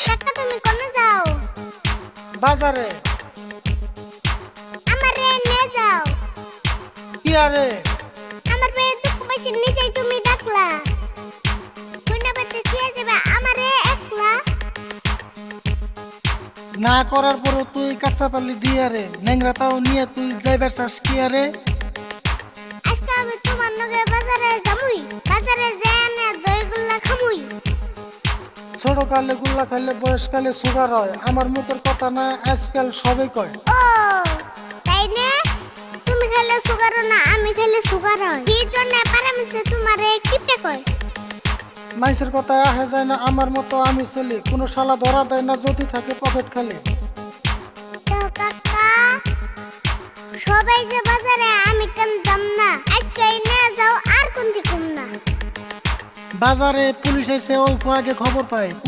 কাকা তুমি কোনে যাও? বাজারে। আমারে নিয়ে যাও। কি আরে? আমার পেয়ে দুঃখ পাইছি নিচেই তুমি ডাকলা। কইনা বেতে খেয়ে যাবে আমারে একলা। না করার পরও তুই কাঁচা পাল্লি দিয়ে রে, ন্যাংরাটাও নিয়ে তুই যাইবার চাস কি আরে? আজকে আমি তোমার নগে বাজারে যামুই। বাজারে যেয়ে না দইগুল্লা খামুই। ছোট কালে গুল্লা খাইলে বয়সকালে সুগার হয়। আমার মুখের কথা না, আজকাল সবাই কয়। ও তাই না? তুমি খেলে সুগার না, আমি খেলে সুগার হয়। কি জন্য পারামিছে তোমারে কিপটে কয়? মানুষের কথা আহে যায় না, আমার মতো আমি চলি। কোনো শালা ধরা দেয় না যদি থাকে পকেট খালি। তো কাকা সবাই যে বাজারে আমি কেন যাম না? আজকে নিয়ে যাও আর কোন দিকুম না। বাজারে পুলিশ এসে অল্প আগে খবর পায়।